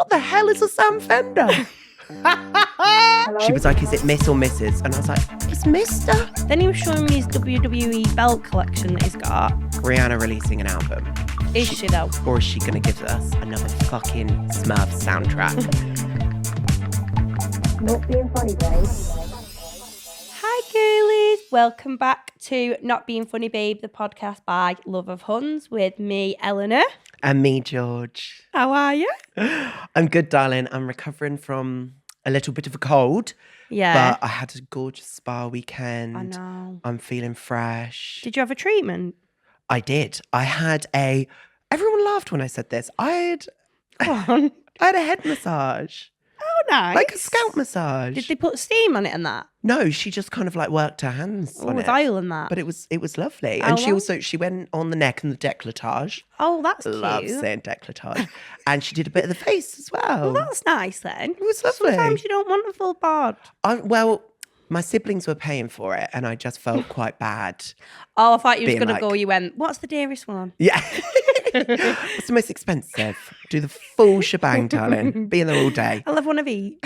what the hell is a Sam Fender? She was like, is it Miss or Mrs? And I was like, it's Mr. Then he was showing me his WWE belt collection that he's got. Rihanna releasing an album. Is she though? Or is she going to give us another fucking Smurfs soundtrack? Not being funny, babe. Hi, girlies. Welcome back to Not Being Funny, Babe, the podcast by Love of Huns with me, Eleanor. And me, George. How are you? I'm good, darling. I'm recovering from a little bit of a cold. Yeah. But I had a gorgeous spa weekend. I know. I'm feeling fresh. Did you have a treatment? I did. Everyone laughed when I said this. I Go on. had a head massage. Oh, nice. Like a scalp massage. Did they put steam on it and that? No, she just kind of like worked her hands on With it. oil and that? But it was lovely. How And she long? went on the neck and the décolletage. Oh, that's cute. Love saying décolletage. And she did a bit of the face as well. Well, that's nice then. It was lovely. Sometimes you don't want a full bod. Well, my siblings were paying for it and I just felt quite bad. Oh, I thought you was Being going to like- go. You went, what's the dearest one? Yeah. What's the most expensive? Do the full shebang, darling. Be in there all day. I'll have one of each.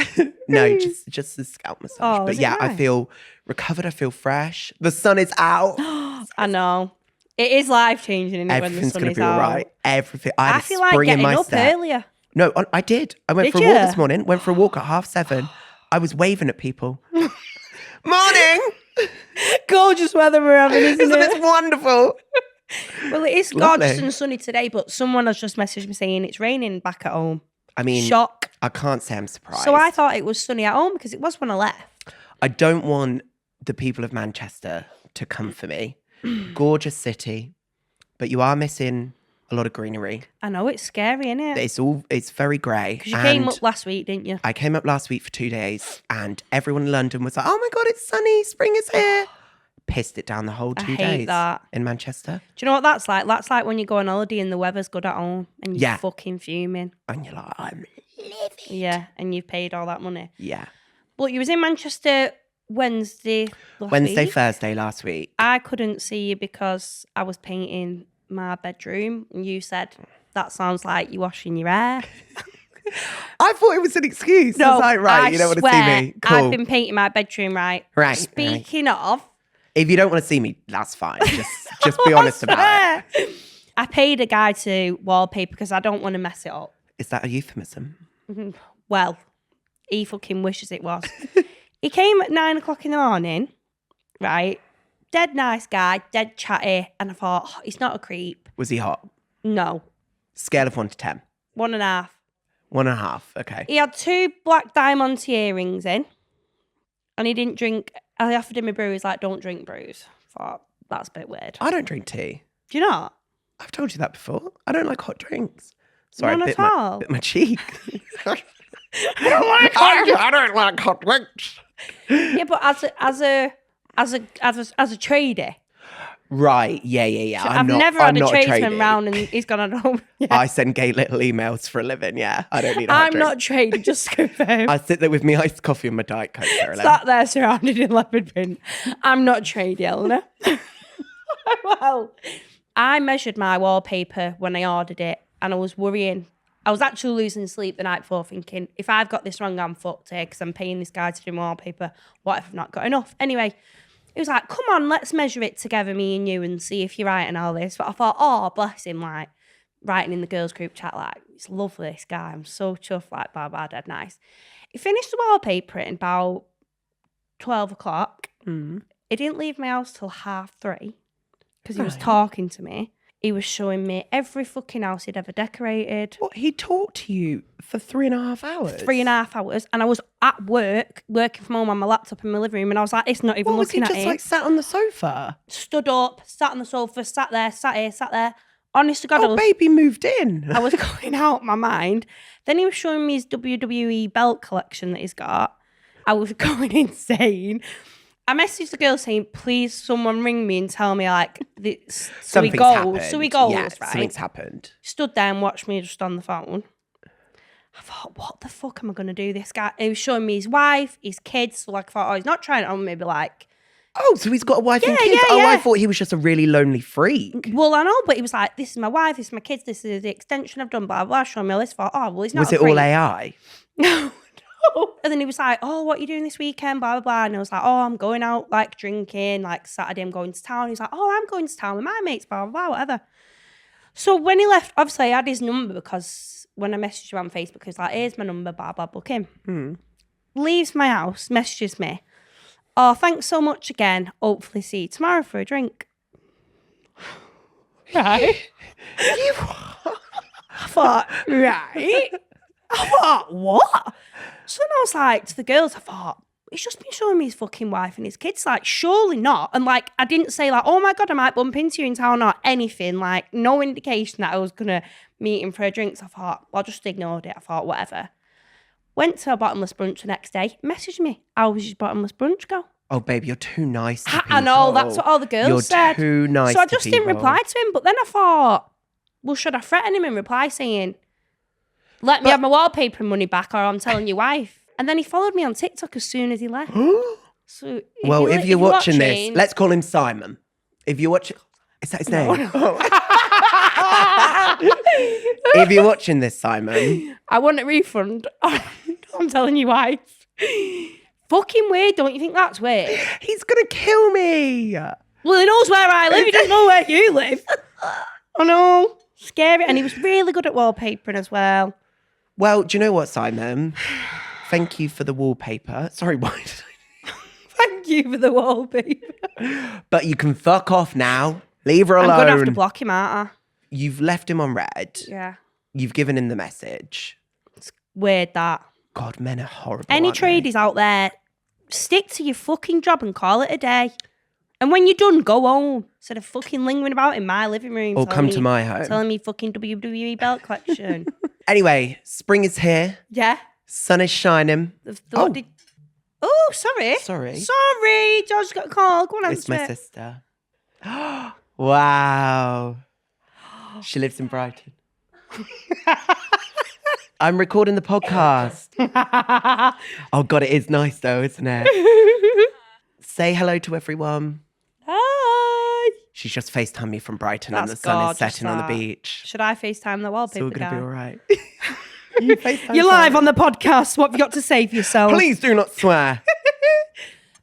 No, just the scalp massage. Oh, but is it yeah, I nice? feel recovered. I feel fresh. The sun is out. I know. It is life changing, isn't it, when the Everything's sun going is to be out? all right. Everything. I had I a feel like spring in getting my up step. earlier. No, I did. I went Did for a walk you? this morning. Went for a walk at 7:30. I was waving at people. Morning. Gorgeous weather we're having, isn't Isn't it? it wonderful? Well, it is Lovely. gorgeous and sunny today, but someone has just messaged me saying it's raining back at home. I mean, Shock. I can't say I'm surprised. So I thought it was sunny at home because it was when I left. I don't want the people of Manchester to come for me. Gorgeous city, but you are missing a lot of greenery. I know, it's scary, isn't it? It's very grey. Because you came up last week, didn't you? I came up last week for 2 days and everyone in London was like, oh my God, it's sunny, spring is here. Pissed it down the whole 2 hate days that. in Manchester. Do you know what that's like? That's like when you go on holiday and the weather's good at home and you're Yeah. fucking fuming. And you're like, I'm livid. Yeah, and you've paid all that money. Yeah. But you was in Manchester Wednesday Wednesday, week. Thursday last week. I couldn't see you because I was painting my bedroom and you said, that sounds like you washing your hair. I thought it was an excuse. I was like, right, you don't want to see me. Cool. I've been painting my bedroom, right? Right, Speaking of... If you don't want to see me, that's fine. Just be honest about it. I paid a guy to wallpaper because I don't want to mess it up. Is that a euphemism? Well, he fucking wishes it was. He came at 9 o'clock in the morning, right? Dead nice guy, dead chatty. And I thought, oh, he's not a creep. Was he hot? No. Scale of 1 to 10. 1.5. 1.5. Okay. He had 2 black diamond earrings in. And he didn't drink. I offered him a brew. He's like, don't drink brews. Thought, that's a bit weird. I don't drink tea. Do you not? I've told you that before. I don't like hot drinks. Sorry, None I at all? bit my cheek. I don't like I don't like hot drinks. Yeah, but as a tradie, Right. Yeah. I've never had a tradesman round and he's gone at home. Yeah. I send gay little emails for a living. Yeah. I don't need a hot I'm drink. not tradie, just to confirm. I sit there with me iced coffee and my Diet Coke. Caroline. Sat there surrounded in leopard print. I'm not tradie, Eleanor. Well, I measured my wallpaper when I ordered it and I was worrying. I was actually losing sleep the night before thinking, if I've got this wrong, I'm fucked here because I'm paying this guy to do my wallpaper. What if I've not got enough? Anyway, he was like, come on, let's measure it together, me and you, and see if you're right and all this. But I thought, oh, bless him, like, writing in the girls' group chat, like, it's lovely, this guy. I'm so chuffed, like, blah, dead nice. He finished the wallpaper at about 12 o'clock. He didn't leave my house till 3:30 because he was talking to me. He was showing me every fucking house he'd ever decorated. What? He talked to you for 3.5 hours? 3.5 hours. And I was at work, working from home on my laptop in my living room, and I was like, it's not even What, was he looking at just it. like sat on the sofa? Stood up, sat on the sofa, sat there, sat here, sat there. Honest to God, Oh, baby moved in. I was going out my mind. Then he was showing me his WWE belt collection that he's got. I was going insane. I messaged the girl saying, please someone ring me and tell me like this. So he Something's goes, happened. Yeah, right? something's happened. Stood there and watched me just on the phone. I thought, what the fuck am I going to do? This guy, he was showing me his wife, his kids. So like I thought, oh, he's not trying it on maybe like Oh, so he's got a wife and kids. I thought he was just a really lonely freak. Well, I know, but he was like, this is my wife, this is my kids, this is the extension I've done, blah, blah, show me all this for. Oh, well, he's not Was it all AI? No. And then he was like, oh, what are you doing this weekend, blah, blah, blah. And I was like, oh, I'm going out, like, drinking, like, Saturday I'm going to town. He was like, oh, I'm going to town with my mates, blah, blah, blah, whatever. So when he left, obviously I had his number because when I messaged him on Facebook, he was like, here's my number, blah, blah, book him. Leaves my house, messages me. Oh, thanks so much again. Hopefully see you tomorrow for a drink. Right. I thought, right. I thought, what? So then I was like, to the girls, I thought, he's just been showing me his fucking wife and his kids. Like, surely not. And like, I didn't say like, oh my God, I might bump into you in town or anything. Like, no indication that I was going to meet him for a drink. So I thought, well, I just ignored it. I thought, whatever. Went to a bottomless brunch the next day. Messaged me, how was your bottomless brunch go? Oh, babe, you're too nice to people. I know, that's what all the girls said. You're too nice So I to just didn't people. reply to him. But then I thought, well, should I threaten him and reply saying, let me have my wallpaper money back or I'm telling your wife? And then he followed me on TikTok as soon as he left. So if you're watching this, let's call him Simon. If you're watching, is that his name? No. If you're watching this, Simon, I want a refund. I'm telling your wife. Fucking weird, don't you think that's weird? he's gonna kill me. Well, he knows where I live. He doesn't know where you live. I know. Scary. And he was really good at wallpapering as well. Well, do you know what, Simon? Thank you for the wallpaper. Sorry, why did I... Thank you for the wallpaper. But you can fuck off now. Leave her alone. I'm going to have to block him, aren't I? You've left him on red. Yeah. You've given him the message. It's weird, that. God, men are horrible. Any tradies out there, stick to your fucking job and call it a day. And when you're done, go home. Instead of fucking lingering about in my living room. Or come to my home. Telling me fucking WWE belt collection. Anyway, spring is here. Yeah. Sun is shining. Oh, sorry. Sorry. George got a call. Go on, answer It's my it. sister. Wow. She lives in Brighton. I'm recording the podcast. Oh, God, it is nice though, isn't it? Say hello to everyone. Hi. She's just FaceTimed me from Brighton and the That's sun is gorgeous, setting on the beach. Should I FaceTime the wallpaper It's all going to guy? be all right. You FaceTime You're live Simon. on the podcast. What have you got to say for yourself? Please do not swear.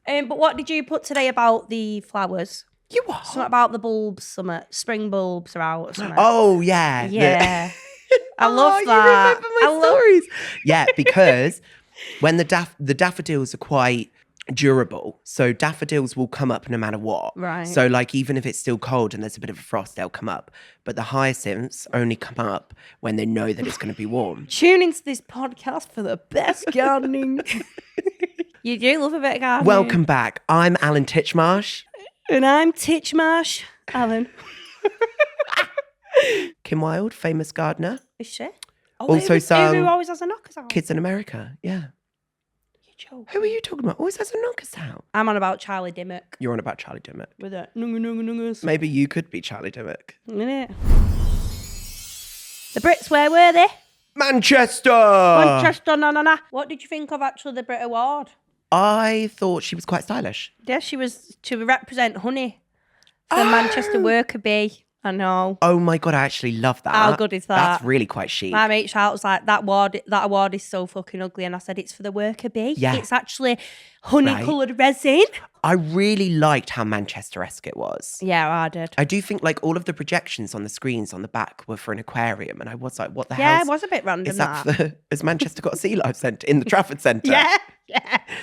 But what did you put today about the flowers? You what? Something about the bulbs, spring bulbs are out or something. Oh, yeah. Yeah. I love You that. remember my stories. Yeah, because when the daffodils are quite durable, so daffodils will come up no matter what. Right. So like even if it's still cold and there's a bit of a frost, they'll come up. But the hyacinths only come up when they know that it's going to be warm. Tune into this podcast for the best gardening. You do love a bit of gardening. Welcome back. I'm Alan Titchmarsh. And I'm Titchmarsh Alan. Kim Wilde, famous gardener. Is she? Oh, Also sung who always has a knockers out? Kids in America. Yeah. You joke. Who are you talking about? Always has a knockers out. I'm on about Charlie Dimmock You're on about Charlie Dimmock. with a nungas. Maybe you could be Charlie Dimmock. Innit? The Brits, where were they? Manchester! Manchester, na. What did you think of actually the Brit Award? I thought she was quite stylish. Yeah, she was to represent Honey, the Manchester worker bee. I know. Oh my God, I actually love that. How good is that? That's really quite chic. My mate shout was like, that award is so fucking ugly. And I said, it's for the worker bee. Yeah. It's actually honey-coloured resin. I really liked how Manchester-esque it was. Yeah, I did. I do think like all of the projections on the screens on the back were for an aquarium. And I was like, what the hell? Yeah, it was a bit random, Is that has Manchester got a sea life centre in the Trafford Centre? Yeah.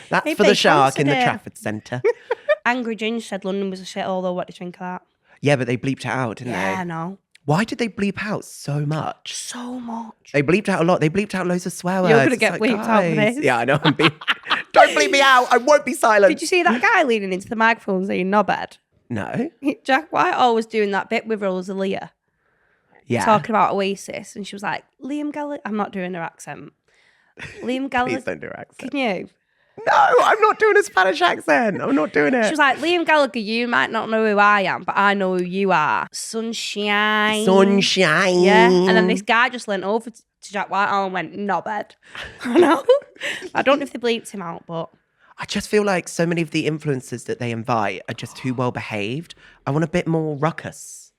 That's If for they the shark in the consider- Trafford Centre. Angry Ginge said London was a shithole, though. What do you think of that? Yeah, but they bleeped it out, didn't Yeah, they? I know. Why did they bleep out so much? So much. They bleeped out a lot. They bleeped out loads of swear words. You're gonna It's get bleeped out for guys. this. Yeah, I know. Don't bleep me out. I won't be silent. Did you see that guy leaning into the microphone saying knobhead? No. Jack Whitehall was doing that bit with Rosalia, Yeah. talking about Oasis, and she was like, Liam Gallagher. I'm not doing her accent. Liam Please Gallagher. don't do her accent. Can you? No, I'm not doing a Spanish accent. I'm not doing it. She was like, Liam Gallagher, you might not know who I am, but I know who you are. Sunshine. Sunshine. Yeah. And then this guy just leant over to Jack Whitehall and went, knobhead. I know. I don't know if they bleeped him out, but I just feel like so many of the influencers that they invite are just too well behaved. I want a bit more ruckus.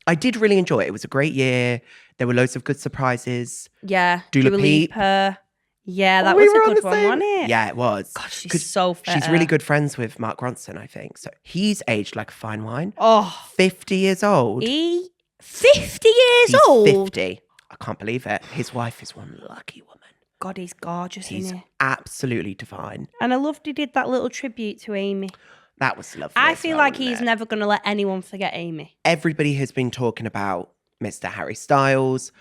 I did really enjoy it. It was a great year. There were loads of good surprises. Yeah. Dua Dua Peep. Lipa. Yeah, that We was were a on good the one, same- wasn't it? Yeah, it was. God, she's 'Cause so fit. she's really good friends with Mark Ronson, I think. So he's aged like a fine wine. Oh, 50 years old. 50 years He's old. 50. I can't believe it. His wife is one lucky woman. God, he's gorgeous, He's isn't he? absolutely divine. And I loved he did that little tribute to Amy. That was lovely. I as feel well, like wasn't he's it? never going to let anyone forget Amy. Everybody has been talking about Mr. Harry Styles.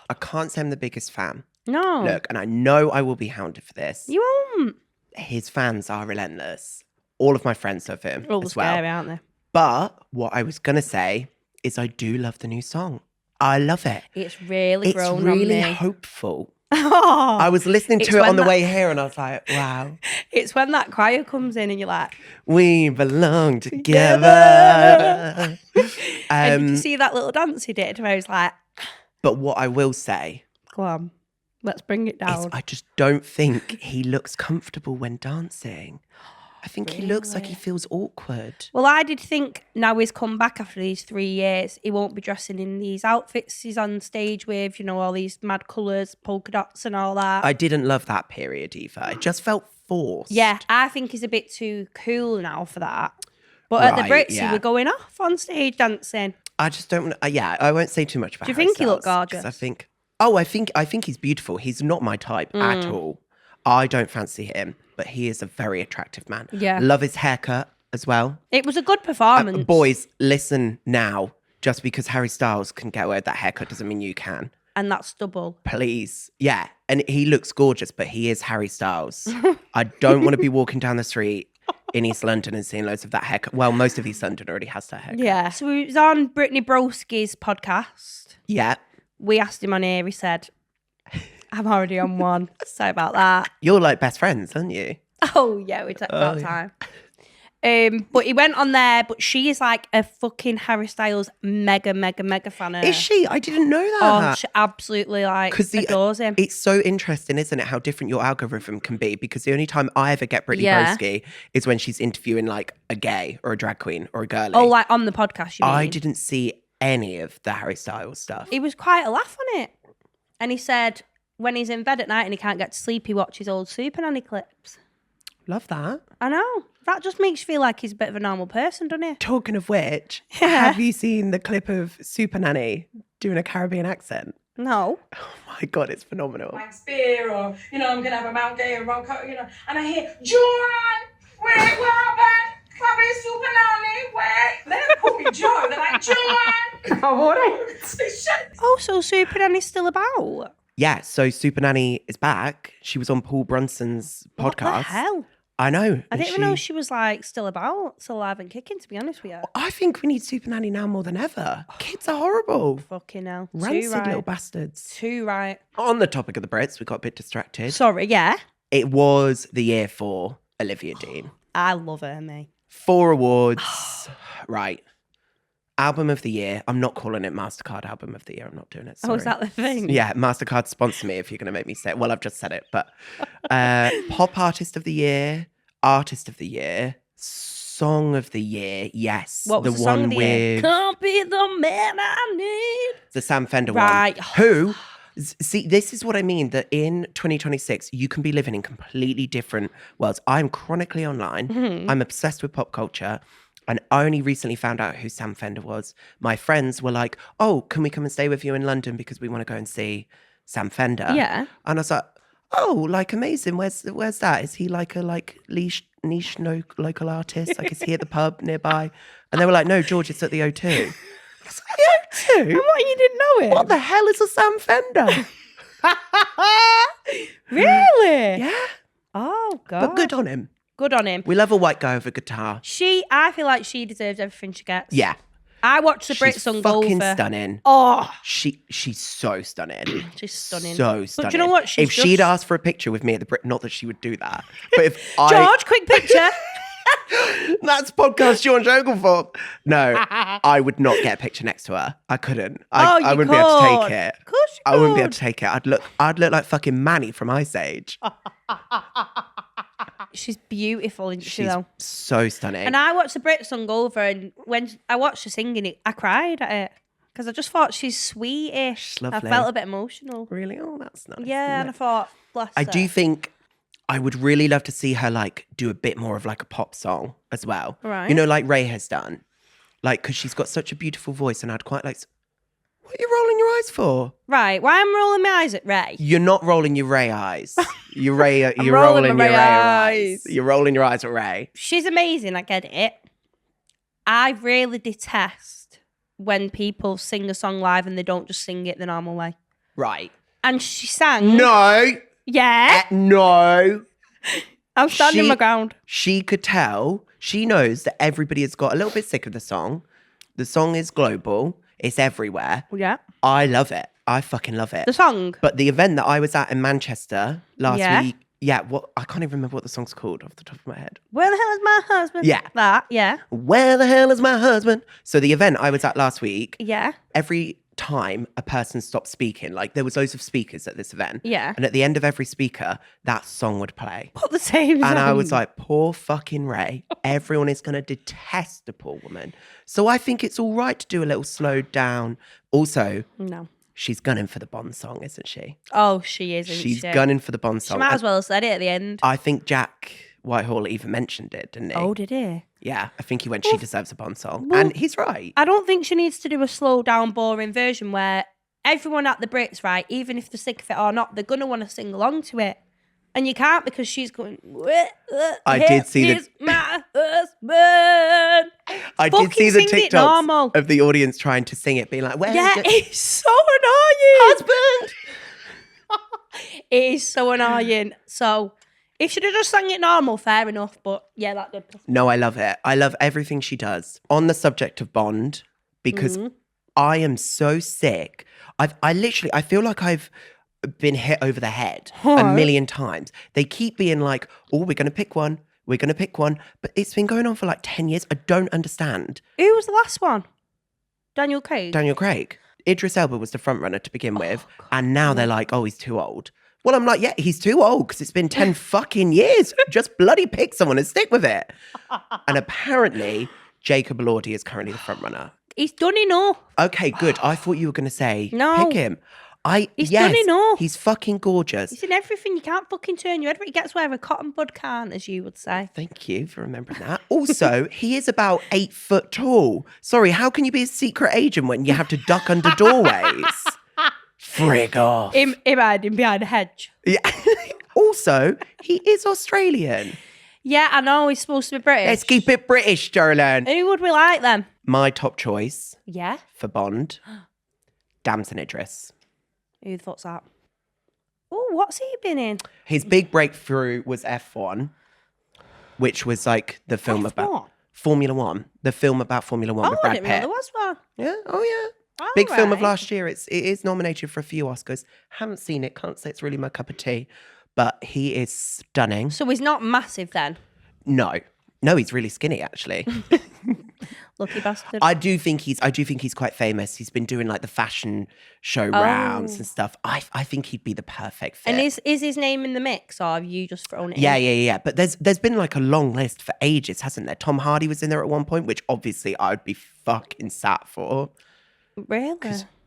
I can't say I'm the biggest fan. No. Look, and I know I will be hounded for this. You won't. His fans are relentless. All of my friends love him All as well. scary, aren't they? But what I was going to say is I do love the new song. I love it. It's really It's grown really on me. hopeful. Oh, I was listening It's to it when on the that- way here and I was like, wow, it's when that choir comes in and you're like, we belong together. and did you see that little dance he did where he was like, But what I will say go on, let's bring it is down. I just don't think he looks comfortable when dancing. I think he looks like he Really? feels awkward. Well, I did think now he's come back after these 3 years, he won't be dressing in these outfits he's on stage with, you know, all these mad colours, polka dots and all that. I didn't love that period either. It just felt forced. Yeah, I think he's a bit too cool now for that. But at the Right, Brits, yeah. he were going off on stage dancing. I just don't want to, yeah, I won't say too much about Do you Harry think he looked Styles, 'cause gorgeous? I think he's beautiful. He's not my type at all. I don't fancy him, but he is a very attractive man. Yeah. Love his haircut as well. It was a good performance. Boys, listen now. Just because Harry Styles can get away with that haircut doesn't mean you can. And that's double. Please. Yeah. And he looks gorgeous, but he is Harry Styles. I don't want to be walking down the street in East London and seeing loads of that haircut. Well, most of East London already has that haircut. Yeah. So we was on Brittany Broski's podcast. Yeah. We asked him on here, he said, I'm already on one. Sorry about that. You're like best friends, aren't you? Oh, yeah, we took about yeah. time. But he went on there, but she is like a fucking Harry Styles mega fan of her. Is she? I didn't know Oh, that. she absolutely like 'Cause adores him. It's so interesting, isn't it, how different your algorithm can be? Because the only time I ever get Brittany Yeah. Broski is when she's interviewing like a gay or a drag queen or a girly. Oh, like on the podcast, you mean? I didn't see any of the Harry Styles stuff. He was quite a laugh on it. And he said when he's in bed at night and he can't get to sleep, he watches old supernanny clips. Love that. I know. That just makes you feel like he's a bit of a normal person, doesn't it? Talking of which, Yeah. have you seen the clip of Supernanny doing a Caribbean accent? No. Oh my God, it's phenomenal. like spear or, you know, I'm going to have a Mount Gay or Mount Co, you know, and I hear, Joanne, where happened? Probably super nanny, where? They don't call me Joe, they're like, Joanne. Oh, what? Shit. Oh, so supernanny's still about? Yeah, so Supernanny is back. She was on Paul Brunson's podcast. What the hell? I know. I and didn't even know she was like still about, still alive and kicking, to be honest with you. I think we need Supernanny now more than ever. Kids are horrible. Fucking hell. Rancid Too right. little bastards. Too right. On the topic of the Brits, we got a bit distracted. Sorry, yeah. It was the year for Olivia Dean. I love her, me. 4 awards. Right. Album of the year. I'm not calling it MasterCard Album of the Year. I'm not doing it. Oh, is sorry. that the thing? Yeah, MasterCard sponsor me if you're going to make me say it. Well, I've just said it. But Pop Artist of the Year, Artist of the Year, Song of the Year. Yes. What was the song of the year? with Can't be the man I need. the Sam Fender Right. one. Who, see, this is what I mean, that in 2026, you can be living in completely different worlds. I'm chronically online. Mm-hmm. I'm obsessed with pop culture. And I only recently found out who Sam Fender was. My friends were like, oh, can we come and stay with you in London because we want to go and see Sam Fender? Yeah. And I was like, oh, like amazing. Where's that? Is he like a niche local artist? Like, is he at the pub nearby? And they were like, no, George, it's at the O2. I was like, the O2? And what, you didn't know it? What the hell is a Sam Fender? Really? Yeah. Oh, God. But good on him. Good on him. We love a white guy with a guitar. I feel like she deserves everything she gets. Yeah. I watched the She's Brits on fucking Golfer. stunning. Oh, She's so stunning. she's stunning. So stunning. But do you know what? She's if she'd just- asked for a picture with me at the Brit, not that she would do that, but if George, quick picture. that's podcast George Oglethorpe. No, I would not get a picture next to her. I couldn't. I you wouldn't be able to could. take it. Of course you I wouldn't be able could. to take it. I'd look like fucking Manny from Ice Age. She's beautiful, isn't she, She's though? so stunning. And I watched the Brit song over, and when I watched her singing it, I cried at it because I just thought she's sweetish. She's lovely. I felt a bit emotional. Really? Oh, that's nice. Yeah, isn't and I it? thought, bless I her. do think I would really love to see her like do a bit more of like a pop song as well. Right. You know, like Ray has done. Like, because she's got such a beautiful voice, and I'd quite like. What are you rolling your eyes for? Right, why I'm rolling my eyes at Ray? You're not rolling your Ray eyes. You're Ray. You're rolling rolling my your Ray Ray eyes. eyes. You're rolling your eyes at Ray. She's amazing, I get it. I really detest when people sing a song live and they don't just sing it the normal way. Right. And she sang. No. Yeah. No. I'm standing my ground. She could tell. She knows that everybody has got a little bit sick of the song. The song is global. It's everywhere. Yeah. I love it. I fucking love it. The song. But the event that I was at in Manchester last Yeah. week, yeah, what I can't even remember what the song's called off the top of my head. Where the hell is my husband? Yeah. That, yeah. Where the hell is my husband? So the event I was at last week, Yeah. every time a person stopped speaking, like there was loads of speakers at this event. Yeah. And at the end of every speaker, that song would play. Put the same song. And I was like, poor fucking Ray. Everyone is going to detest the poor woman. So I think it's all right to do a little slowed down. Also, No. she's gunning for the Bond song, isn't she? Oh, she is, isn't She's she? gunning for the Bond She song. might And as well have said it at the end. I think Jack Whitehall even mentioned it, didn't he? Oh, did he? Yeah, I think he went, she deserves a Bond song. well- And he's right. I don't think she needs to do a slow down, boring version where everyone at the Brits, right, even if they're sick of it or not, they're going to want to sing along to it. And you can't because she's going, I did see the- my husband. I did see Fucking the sing it TikToks normal. of the audience trying to sing it, being like, where's Yeah, the it's so annoying. husband? It is so annoying. So if she'd have just sang it normal, fair enough. But yeah, that did. No, I love it. I love everything she does. On the subject of Bond, because I am so sick. I feel like I've been hit over the head a million times. They keep being like, oh, we're going to pick one. We're going to pick one. But it's been going on for like 10 years. I don't understand. Who was the last one? Daniel Craig. Daniel Craig. Idris Elba was the front runner to begin with. And now they're like, oh, he's too old. Well, I'm like, yeah, he's too old because it's been 10 fucking years. Just bloody pick someone and stick with it. And apparently, Jacob Elordi is currently the front runner. He's done enough. Okay, good. I thought you were going to say, No. pick him. He's done enough. He's fucking gorgeous. He's in everything. You can't fucking turn your head. He gets where a cotton bud can't, as you would say. Thank you for remembering that. Also, he is about 8 foot tall. Sorry, how can you be a secret agent when you have to duck under doorways? Frig off. Him hiding behind a hedge. Yeah. Also, he is Australian. Yeah, I know. He's supposed to be British. Let's keep it British, Darling. Who would we like then? My top choice Yeah. for Bond, Damson Idris. Who the fuck's that? Oh, what's he been in? His big breakthrough was F1, which was like the film F1? about Formula One. The film about Formula One Oh, with I Brad didn't know Pitt. there was one. Yeah, oh yeah. All Big film of right. last year. It is nominated for a few Oscars. Haven't seen it. Can't say it's really my cup of tea. But he is stunning. So he's not massive then. No, he's really skinny actually. Lucky bastard. I do think he's quite famous. He's been doing like the fashion show rounds and stuff. I think he'd be the perfect fit. And is his name in the mix, or have you just thrown it Yeah, in? yeah. But there's been like a long list for ages, hasn't there? Tom Hardy was in there at one point, which obviously I would be fucking sat for. Really?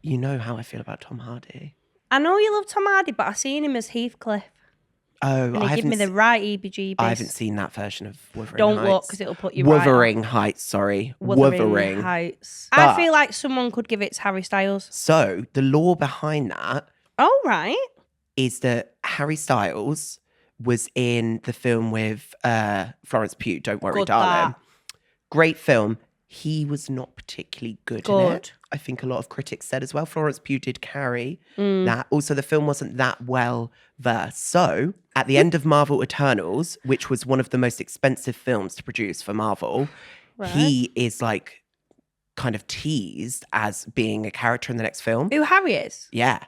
You know how I feel about Tom Hardy. I know you love Tom Hardy, but I seen him as Heathcliff. Oh, And he give me the right EBGBs. I haven't seen that version of Wuthering Don't Heights. look, because it'll put you right off. Wuthering Heights, sorry. Wuthering Heights. But- I feel like someone could give it to Harry Styles. So the lore behind that Oh, right. is that Harry Styles was in the film with Florence Pugh, Don't Worry, Good Darling. that. Great film. He was not particularly good in Good. it. I think a lot of critics said as well. Florence Pugh did carry Mm. that. Also, the film wasn't that well versed. So, at the end of Marvel Eternals, which was one of the most expensive films to produce for Marvel, Right. he is like kind of teased as being a character in the next film. Who Harry is? Yeah.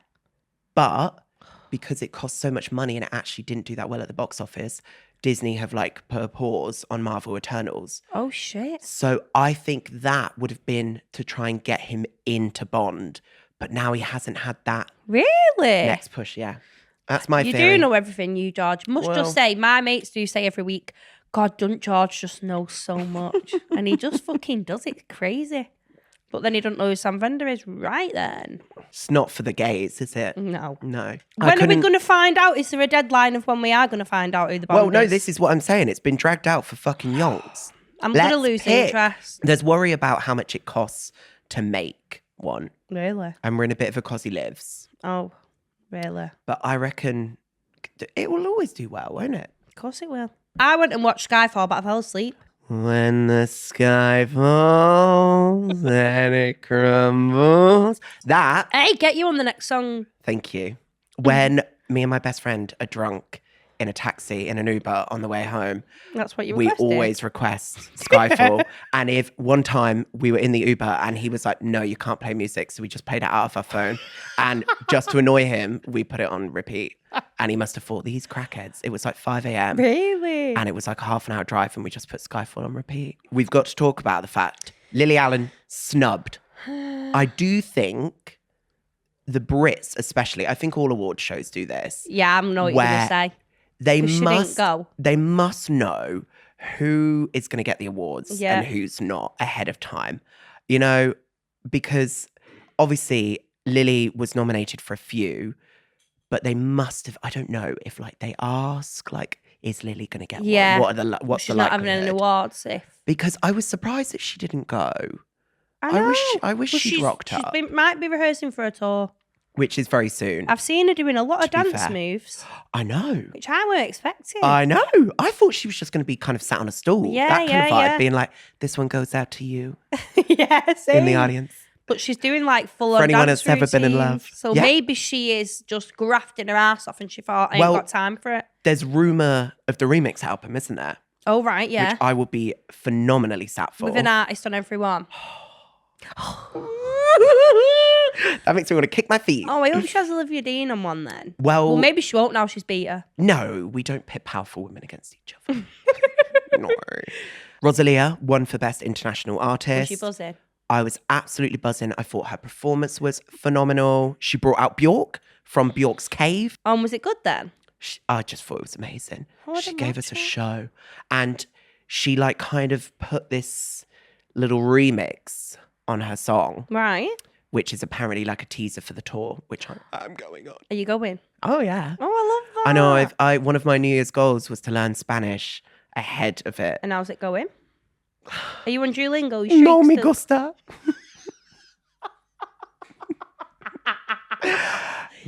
But because it cost so much money and it actually didn't do that well at the box office, Disney have like put a pause on Marvel Eternals. Oh, shit. So I think that would have been to try and get him into Bond. But now he hasn't had that Really? next push, yeah. That's my You theory. do know everything, you, George. Must Well- just say, my mates do say every week, God, doesn't George just know so much? And he just fucking does it. Crazy. But then he don't know who Sam Fender is right then. It's not for the gays, is it? No. No. When are we going to find out? Is there a deadline of when we are going to find out who the band Well, no, is? this is what I'm saying. It's been dragged out for fucking yonks. I'm going to Let's lose pick. interest. There's worry about how much it costs to make one. Really? And we're in a bit of a cosy lives. Oh, really? But I reckon it will always do well, won't it? Of course it will. I went and watched Skyfall, but I fell asleep. When the sky falls and it crumbles. That, Hey, get you on the next song. thank you. When me and my best friend are drunk in a taxi, in an Uber on the way home, That's what you we requested. always request Skyfall. And if one time we were in the Uber and he was like, no, you can't play music. So we just played it out of our phone. And just to annoy him, we put it on repeat. And he must have thought, these crackheads. It was like 5 a.m. Really? And it was like a half an hour drive and we just put Skyfall on repeat. We've got to talk about the fact Lily Allen snubbed. I do think the Brits, especially, I think all award shows do this. Yeah, I know what you're going to Where say. They 'Cause she didn't must go. They must know who is going to get the awards Yeah. and who's not ahead of time. You know, because obviously Lily was nominated for a few, but they must have, I don't know if like they ask like, is Lily going to get Yeah. one? What's She's the not having likelihood? an awards if. Because I was surprised that she didn't go, I I know. wish Well, she'd rocked up. Might be rehearsing for a tour. which is very soon. I've seen her doing a lot of To be dance fair. moves, I know. which I weren't expecting. I know. I thought she was just going to be kind of sat on a stool. Yeah, that kind yeah, of vibe, yeah. being like, this one goes out to you Yeah, same. in the audience. But she's doing like full on For anyone dance that's ever been in routines. love. So Yeah. maybe she is just grafting her ass off and she thought, I ain't Well, got time for it. There's rumour of the remix album, isn't there? Oh, right, yeah. Which I will be phenomenally sat for. With an artist on every one. That makes me want to kick my feet. Oh, I hope she has Olivia Dean on one then. Well, Well, maybe she won't now she's beat her. no, we don't pit powerful women against each other. No. Rosalia won for Best International Was Artist. she buzzing? I was absolutely buzzing. I thought her performance was phenomenal. She brought out Bjork from Bjork's Cave. Oh, and was it good then? I just thought it was amazing. Oh, I She didn't gave watch us a it. show. And she like kind of put this little remix on her song, Right. which is apparently like a teaser for the tour, which I'm going on. Are you going? Oh yeah. Oh, I love that. I know. I one of my New Year's goals was to learn Spanish ahead of it. And how's it going? Are you on Duolingo? You No streak me still? gusta.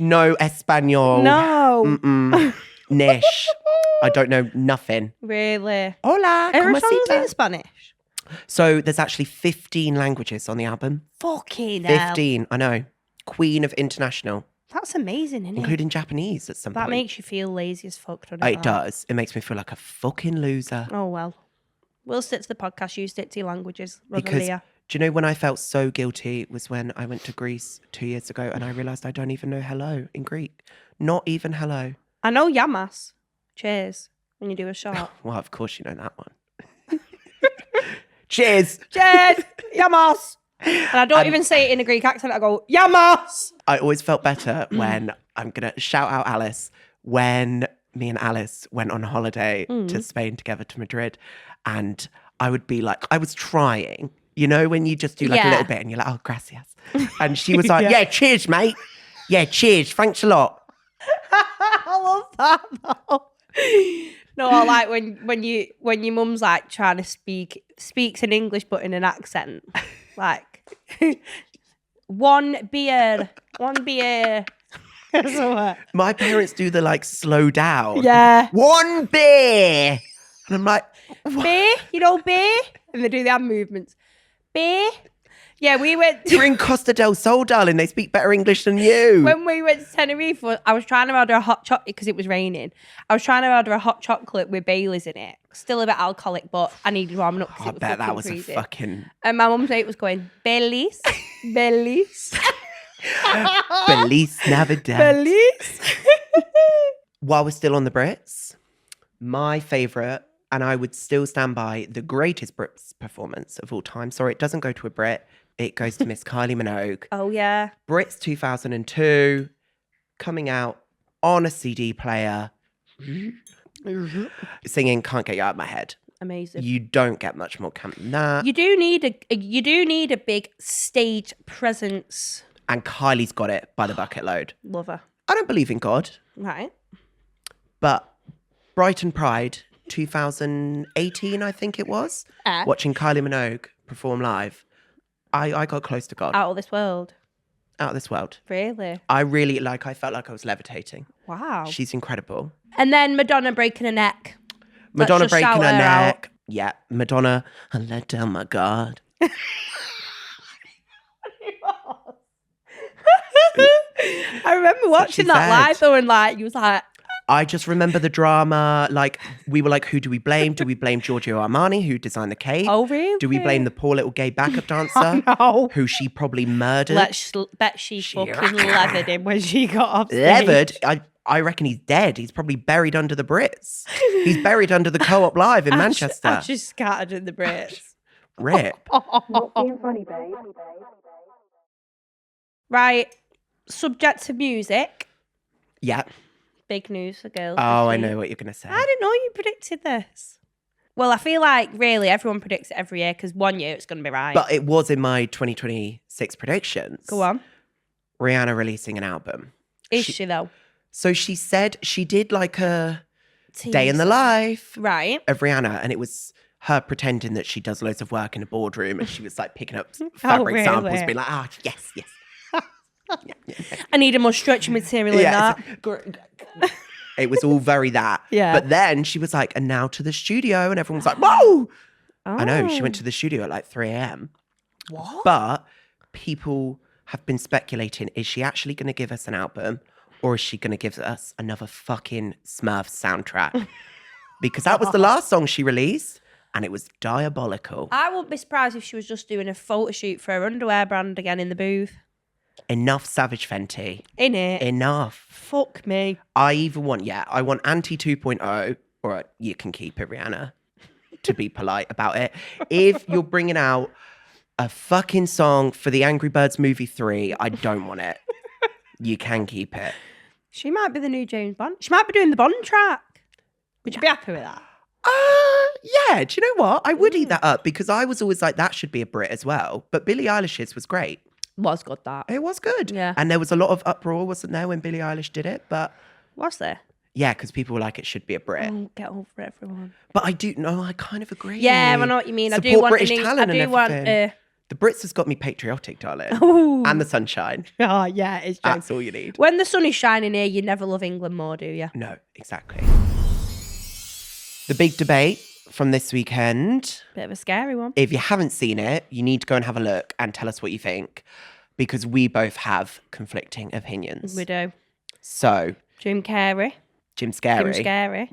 No Espanol. No. Mm-mm. Nish. I don't know nothing. Really? Hola. Are her ¿cómo songs estás? in Spanish? So there's actually 15 languages on the album. Fucking hell. 15, I know. Queen of International, That's amazing, isn't it? including Japanese at some That point. makes you feel lazy as fuck, doesn't it? It does. It makes me feel like a fucking loser. Oh, well. We'll stick to the podcast. You stick to your languages, Because Rosalia. do you know when I felt so guilty was when I went to Greece 2 years ago and I realised I don't even know hello in Greek. Not even hello. I know yamas. Cheers. When you do a shot. Well, of course you know that one. Cheers. Cheers. Yamas. And I don't even say it in a Greek accent. I go, yamas. I always felt better when I'm going to shout out Alice when me and Alice went on holiday to Spain together to Madrid. And I would be like, I was trying, you know, when you just do like a Yeah. little bit and you're like, oh, gracias. And she was like, yeah, cheers, mate. Yeah, cheers. Thanks a lot. I love that though. No, I like when your mum's like trying to speaks in English but in an accent. Like one beer. So, My parents do the like slow down. yeah. One beer. And I'm like, what? Beer, you know beer? And they do the hand movements. Beer. Yeah, we went You're in Costa del Sol, darling. They speak better English than you. when we went to Tenerife. I was trying to order a hot chocolate because it was raining. I was trying to order a hot chocolate with Baileys in it. Still a bit alcoholic, but I needed warming up because I it was bet that fucking was freezing. a fucking And my mum's mate was going, Baileys, Baileys, Belize Navidad. Baileys. While we're still on the Brits, my favourite, and I would still stand by, the greatest Brits performance of all time. Sorry, it doesn't go to a Brit. It goes to Miss Kylie Minogue. Oh, yeah. Brits 2002, coming out on a CD player, singing "Can't Get You Out of My Head." Amazing. You don't get much more camp than that. You do need a big stage presence. And Kylie's got it by the bucket load. Love her. I don't believe in God, Right. but Brighton Pride 2018, I think it was, watching Kylie Minogue perform live, I got close to God. Out of this world. Out of this world. Really? I felt like I was levitating. Wow. She's incredible. And then Madonna breaking her neck. Madonna just breaking shout her her out. neck. Yeah, Madonna, I let down my guard. I remember watching she that said. live though, and like you was like, I just remember the drama. Like, we were like, who do we blame? Do we blame Giorgio Armani, who designed the cape? oh really? Do we blame the poor little gay backup dancer No. who she probably murdered? Bet she fucking levered him when she got off stage. Levered? I reckon he's dead. He's probably buried under the Brits. He's buried under the Co-op Live in Manchester. Actually scattered in the Brits. Rip. Not being funny, babe. Right. Subject to music. Yeah. Big news for girls. Oh, this I week. know what you're going to say. I didn't know you predicted this. Well, I feel like really everyone predicts it every year because one year it's going to be right. But it was in my 2026 predictions. Go on. Rihanna releasing an album. Is she though? So she said she did like a Tease. day in the life Right. of Rihanna, and it was her pretending that she does loads of work in a boardroom, and she was like picking up fabric samples, really? being like, yes. Yeah. I need a more stretchy material in that. It was all very that. Yeah. But then she was like, and now to the studio, and everyone was like, whoa! I know, she went Oh. to the studio at like 3 a.m. What? But people have been speculating, is she actually going to give us an album, or is she going to give us another fucking Smurfs soundtrack? Because that was the last song she released, and it was diabolical. I wouldn't be surprised if she was just doing a photo shoot for her underwear brand again in the booth. Enough Savage Fenty. In it. Enough. Fuck me. I want Anti 2.0, or you can keep it, Rihanna, to be polite about it. If you're bringing out a fucking song for the Angry Birds movie 3, I don't want it. You can keep it. She might be the new James Bond. She might be doing the Bond track. Would you be happy with that? Yeah, do you know what? I would eat that up because I was always like, that should be a Brit as well. But Billie Eilish's was great. Was good that. It was good. Yeah. And there was a lot of uproar, wasn't there, when Billie Eilish did it? But Was there? yeah, because people were like, it should be a Brit. Oh, get over it, everyone. But I kind of agree. Yeah, I know what you mean. Support I do want British an, talent I do and want everything. The Brits has got me patriotic, darling. Ooh. And the sunshine. Oh, yeah, it's true. That's all you need. When the sun is shining here, you never love England more, do you? No, exactly. The big debate from this weekend. Bit of a scary one. If you haven't seen it, you need to go and have a look and tell us what you think, because we both have conflicting opinions. We do. So, Jim Carrey. Jim Scary. Jim Scary.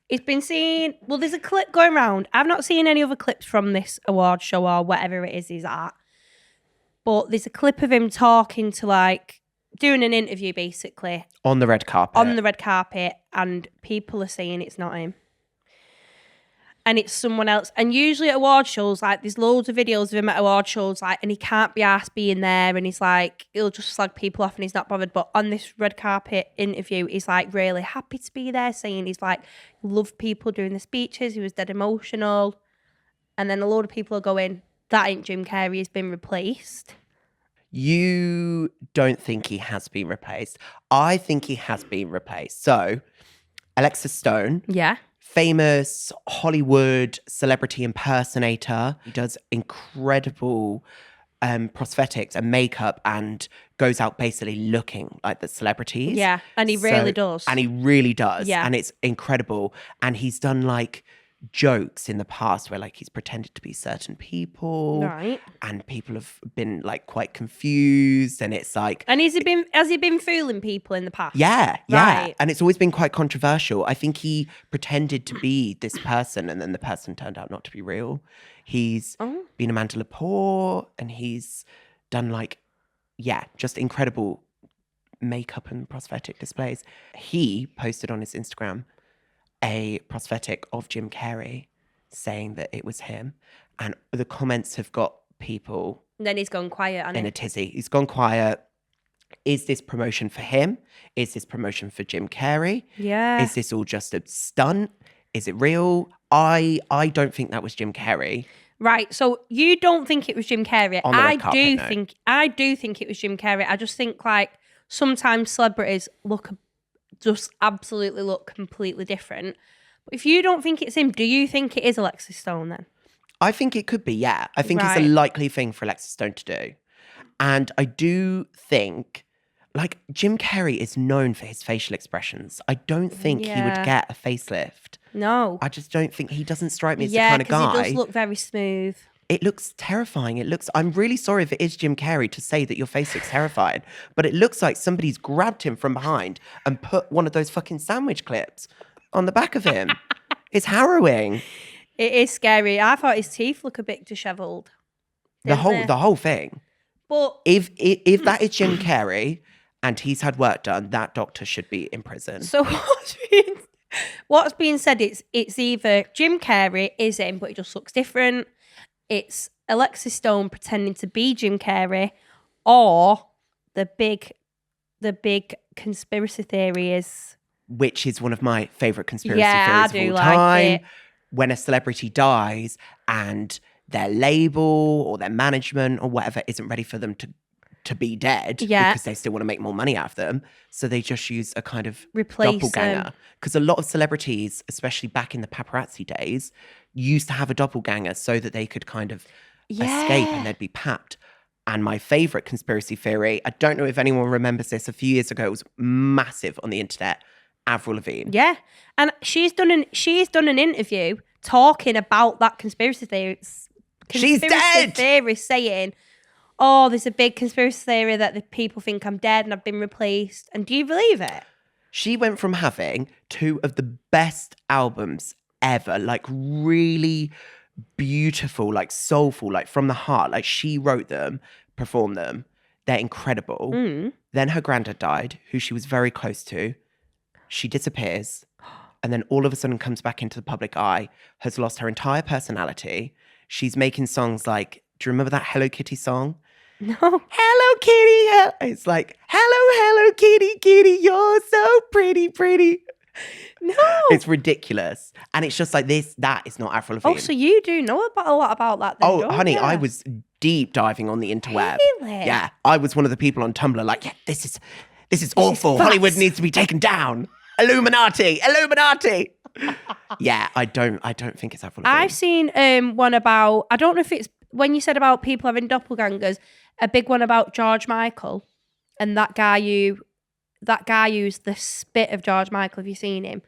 It's been seen. Well, there's a clip going around. I've not seen any other clips from this award show or whatever it is he's at. But there's a clip of him talking to, like, doing an interview basically On the red carpet. on the red carpet, and people are saying it's not him. And it's someone else. And usually at award shows, like, there's loads of videos of him at award shows, like, and he can't be arsed being there, and he's like, he'll just slag people off and he's not bothered. But on this red carpet interview, he's like really happy to be there, saying he's like, loved people doing the speeches, he was dead emotional. And then a load of people are going, that ain't Jim Carrey, he's been replaced. You don't think he has been replaced. I think he has been replaced. So, Alexa Stone. Yeah. Famous Hollywood celebrity impersonator. He does incredible prosthetics and makeup and goes out basically looking like the celebrities. Yeah, and he really does. And he really does. Yeah. And it's incredible. And he's done like jokes in the past where like he's pretended to be certain people. Right. And people have been like quite confused. And it's like... And has he been fooling people in the past? Yeah. Right. And it's always been quite controversial. I think he pretended to be this person and then the person turned out not to be real. He's been Amanda Lepore and he's done like, just incredible makeup and prosthetic displays. He posted on his Instagram a prosthetic of Jim Carrey saying that it was him. And the comments have got people And then he's gone quiet, hasn't in he? a tizzy. He's gone quiet. is this promotion for him? Is this promotion for Jim Carrey? Yeah. Is this all just a stunt? Is it real? I don't think that was Jim Carrey. Right, so you don't think it was Jim Carrey. On the red carpet, no. I do think it was Jim Carrey. I just think like sometimes celebrities just absolutely look completely different. But if you don't think it's him, do you think it is Alexis Stone then? I think it could be, yeah. I think it's Right. a likely thing for Alexis Stone to do. And I do think, like, Jim Carrey is known for his facial expressions. I don't think he would Yeah. get a facelift. No. I just don't think he doesn't strike me as the Yeah, kind of because guy. he does look very smooth. It looks terrifying. I'm really sorry if it is Jim Carrey to say that your face looks terrifying, but it looks like somebody's grabbed him from behind and put one of those fucking sandwich clips on the back of him. It's harrowing. It is scary. I thought his teeth look a bit dishevelled. The whole thing. But If that is Jim Carrey and he's had work done, that doctor should be in prison. so what's being said, it's either Jim Carrey is him, but it just looks different. It's Alexis Stone pretending to be Jim Carrey, or the big conspiracy theory is, Which is one of my favourite conspiracy Yeah, I theories do of all like time. it. When a celebrity dies and their label or their management or whatever isn't ready for them to be dead Yeah. because they still want to make more money out of them. So they just use a kind of Replace doppelganger. Because a lot of celebrities, especially back in the paparazzi days, used to have a doppelganger so that they could kind of escape and they'd be papped. And my favourite conspiracy theory, I don't know if anyone remembers this, a few years ago, it was massive on the internet, Avril Lavigne. yeah, and she's done an interview talking about that conspiracy theory. She's dead! Theory saying, "Oh, there's a big conspiracy theory that the people think I'm dead and I've been replaced." And do you believe it? She went from having two of the best albums ever, like really beautiful, like soulful, like from the heart. Like she wrote them, performed them. They're incredible. Then her granddad died, who she was very close to. She disappears. And then all of a sudden comes back into the public eye, has lost her entire personality. She's making songs like, do you remember that Hello Kitty song? No. Hello Kitty. It's like, hello Kitty, Kitty, you're so pretty, pretty. No. It's ridiculous. And it's just like this, that is not Avril Lavigne. Oh, so you do know a lot about that then, Oh, don't honey, you? I was deep diving on the interweb. Really? Yeah, I was one of the people on Tumblr like, yeah, this is awful. Hollywood needs to be taken down. Illuminati. Yeah, I don't think it's Avril Lavigne. I've seen one about, I don't know if it's when you said about people having doppelgangers, a big one about George Michael and that guy who's the spit of George Michael. Have you seen him?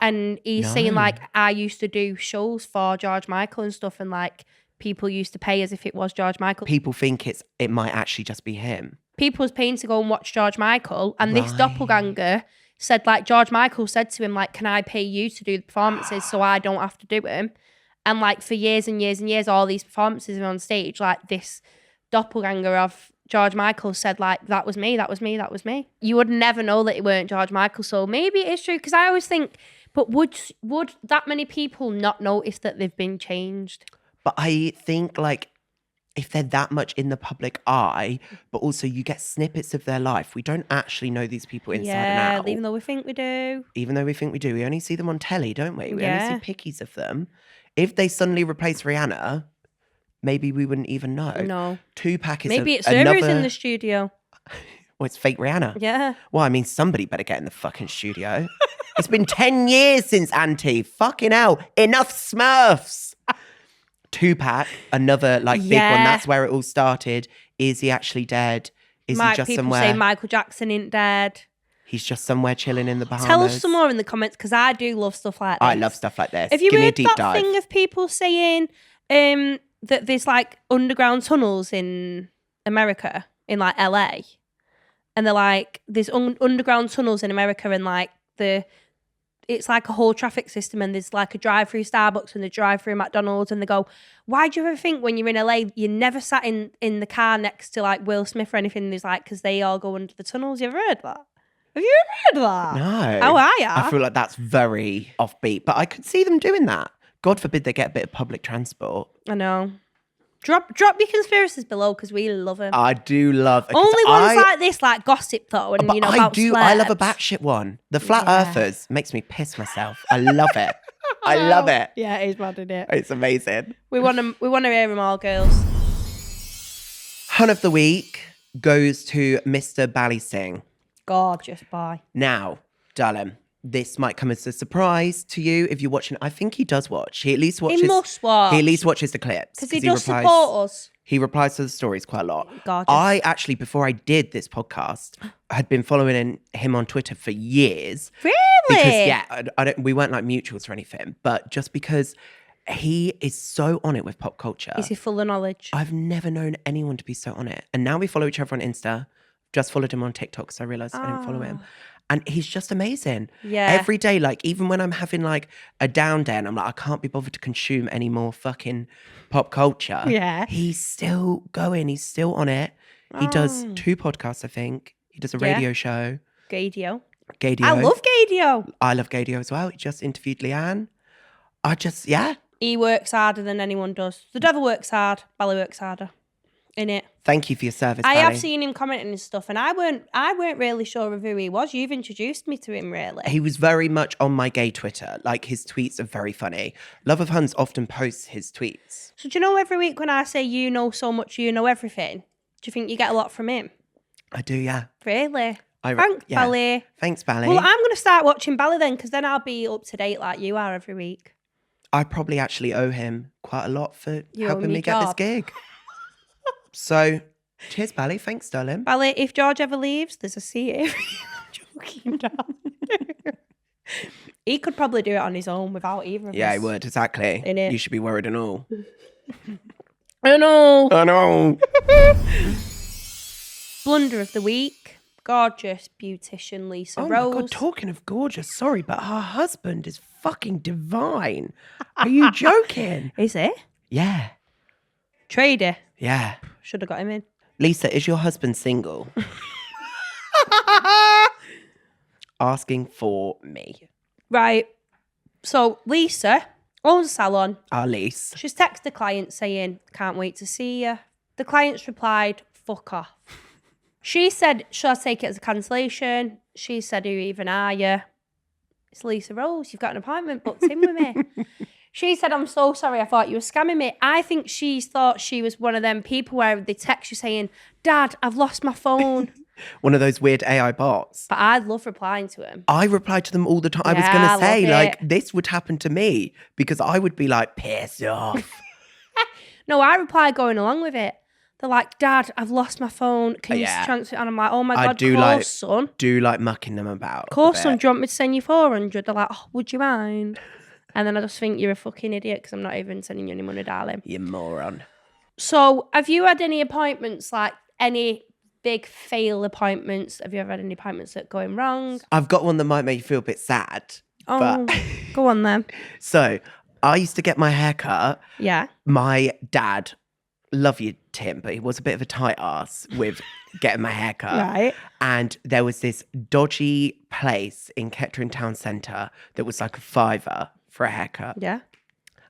And he's saying like, I used to do shows for George Michael and stuff, and like people used to pay as if it was George Michael. People think it might actually just be him. People was paying to go and watch George Michael, and this Right. doppelganger said like, George Michael said to him like, can I pay you to do the performances so I don't have to do them? And like for years and years and years, all these performances are on stage, like this doppelganger of George Michael said like, that was me. You would never know that it weren't George Michael. So maybe it is true, because I always think, but would that many people not notice that they've been changed? But I think like if they're that much in the public eye, but also you get snippets of their life, we don't actually know these people inside and out. Even though we think we do. Even though we think we do, we only see them on telly, don't we? We Yeah. only see pickies of them. If they suddenly replace Rihanna, maybe we wouldn't even know. No. Tupac is Maybe it's another... Sarah's in the studio. Well, it's fake Rihanna. Yeah. Well, I mean, somebody better get in the fucking studio. It's been 10 years since Auntie. Fucking hell. Enough Smurfs. Tupac, another like big one. Yeah. That's where it all started. Is he actually dead? Is he just people somewhere? say Michael Jackson ain't dead. He's just somewhere chilling in the Bahamas. Tell us some more in the comments, because I do love stuff like this. I love stuff like this. Have you Give me a heard deep that dive. thing of people saying that there's like underground tunnels in America, in like LA? And they're like, there's underground tunnels in America, and like it's like a whole traffic system, and there's like a drive-through Starbucks and a drive-through McDonald's, and they go, why do you ever think when you're in LA, you never sat in the car next to like Will Smith or anything? There's like, because they all go under the tunnels. You ever heard that? Have you ever heard that? No. Oh, I have. I feel like that's very offbeat, but I could see them doing that. God forbid they get a bit of public transport. I know. Drop your conspiracies below because we love them. I do love. Only ones like this, like gossip though, and But you know I about do. celebs. I love a batshit one. The flat earthers makes me piss myself. I love it. I love it. Yeah, it is mad, isn't it? It's amazing. We want to hear them all, girls. Hun of the week goes to Mr. Ballysing. Gorgeous boy. Now, darling, this might come as a surprise to you if you're watching. I think he does watch. He at least watches. He must watch. He at least watches the clips Because he does support us. He replies to the stories quite a lot. Gorgeous. I actually, before I did this podcast, had been following him on Twitter for years. Really? Because I don't. We weren't like mutuals or anything, but just because he is so on it with pop culture. Is he full of knowledge? I've never known anyone to be so on it. And now we follow each other on Insta. Just followed him on TikTok, so I realised I didn't follow him. And he's just amazing. Yeah. Every day, like, even when I'm having like a down day and I'm like, I can't be bothered to consume any more fucking pop culture. Yeah. He's still going. He's still on it. He does 2 podcasts, I think. He does a radio show. Gadio. Gadio. I love Gadio. I love Gadio as well. He just interviewed Leanne. He works harder than anyone does. The devil works hard. Bally works harder. Innit? Thank you for your service, I Bally. have seen him commenting and stuff, and I weren't really sure of who he was. You've introduced me to him, really. He was very much on my gay Twitter. Like, his tweets are very funny. Love of Huns often posts his tweets. So do you know every week when I say you know so much, you know everything, do you think you get a lot from him? I do, yeah. Really? Thanks, yeah. Bally. Thanks, Bally. Well, I'm going to start watching Bally then, because then I'll be up to date like you are every week. I probably actually owe him quite a lot for You owe helping me me get this job. gig. So, cheers, Bally. Thanks, darling. Bally, if George ever leaves, there's a seat here. I'm joking, down. He could probably do it on his own without either of us. Yeah, he would, exactly. Innit? You should be worried and all. I know. I know. Blunder of the week. Gorgeous beautician Lisa Oh Rose. my God, talking of gorgeous, sorry, but her husband is fucking divine. Are you joking? Is it? Yeah. Trader. Yeah. Should have got him in. Lisa, is your husband single? Asking for me. Right. So Lisa owns a salon. Our lease. She's texted the client saying, can't wait to see you. The client's replied, fuck off. She said, should I take it as a cancellation? She said, who even are you? It's Lisa Rose. You've got an appointment booked in with me. She said, I'm so sorry. I thought you were scamming me. I think she thought she was one of them people where they text you saying, Dad, I've lost my phone. One of those weird AI bots. But I love replying to him. I reply to them all the time. I was Yeah, going I to say, love like, it. this would happen to me because I would be like, piss off. No, I reply going along with it. They're like, Dad, I've lost my phone. Can you Yeah. transfer it? And I'm like, oh my I God, do course, like- son. Do like mucking them about. a Course, son, bit. do you want me to send you 400? They're like, oh, would you mind? And then I just think you're a fucking idiot because I'm not even sending you any money, darling. You moron. So have you had any appointments, like any big fail appointments? Have you ever had any appointments that are going wrong? I've got one that might make you feel a bit sad. Oh, But go on then. so I used to get my hair cut. Yeah. My dad, love you, Tim, but he was a bit of a tight ass with getting my hair cut. Right. And there was this dodgy place in Kettering Town Centre that was like a $5 for a haircut. Yeah.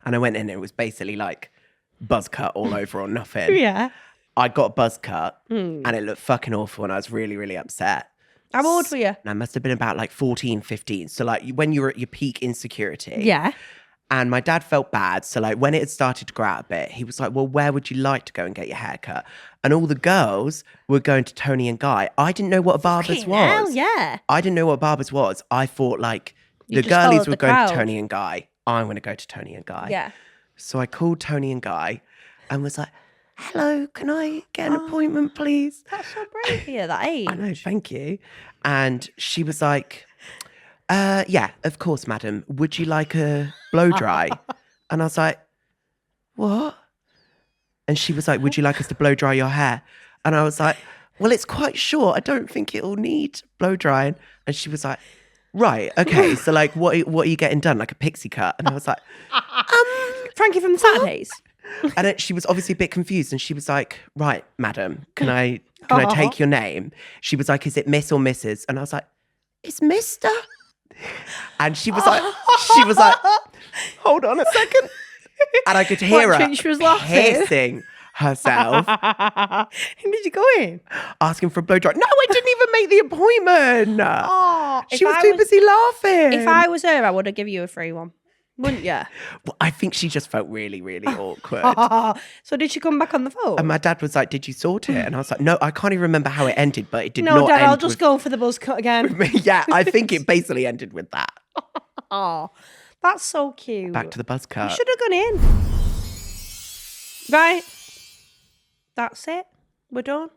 And I went in and it was basically like buzz cut all over or nothing. Yeah. I got a buzz cut and it looked fucking awful and I was really, really upset. How old were you? And I must have been about like 14, 15. So like when you were at your peak insecurity. Yeah. And my dad felt bad. So like when it had started to grow out a bit, he was like, well, where would you like to go and get your hair cut? And all the girls were going to Toni&Guy. I didn't know what a barber's Fucking was. hell, yeah. I didn't know what a barber's was. I thought like You the just girlies followed were the going crowd. to Toni&Guy. I'm going to go to Toni&Guy. Yeah. So I called Toni&Guy and was like, hello, can I get an appointment, please? That's so brave of you, that age. I know, thank you. And she was like, yeah, of course, madam. Would you like a blow dry? And I was like, what? And she was like, would you like us to blow dry your hair? And I was like, well, it's quite short. I don't think it'll need blow drying. And she was like, right, okay. So like, what are you getting done? Like a pixie cut? And I was like, Frankie from the Saturdays. and then she was obviously a bit confused. And she was like, right, madam, can I take your name? She was like, is it Miss or Mrs.? And I was like, it's Mr. And she was like, hold on a second. And I could hear What, her think she was laughing? hissing. herself, Did you go in? asking for a blow dry. No, I didn't even make the appointment. Oh, She was too busy laughing. If I was her, I would have given you a free one. Wouldn't you? Well, I think she just felt really, really awkward. So did she come back on the phone? And my dad was like, "Did you sort it?" And I was like, "No, I can't even remember how it ended, but it did No, not Dad, end I'll just go for the buzz cut again. Yeah, I think it basically ended with that. Oh, that's so cute. Back to the buzz You cut. should have gone in. Right. That's it. We're done.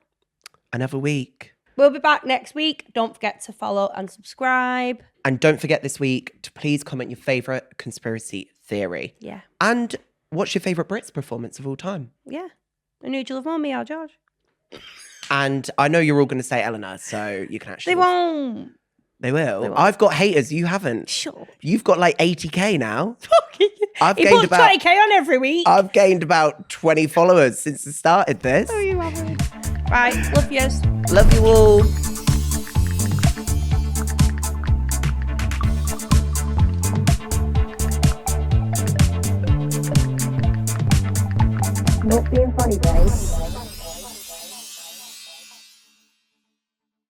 Another week. We'll be back next week. Don't forget to follow and subscribe. And don't forget this week to please comment your favourite conspiracy theory. Yeah. And what's your favourite Brits performance of all time? Yeah. And who'd you love more, me or George? And I know you're all going to say Eleanor, so you can actually... They won't. They will. They won't. I've got haters. You haven't. Sure. You've got like 80k now. I've He gained puts about 20k on every week. I've gained about 20 followers since I started this. Oh, you haven't. Right. Love yous. Love you all. Not being funny, guys.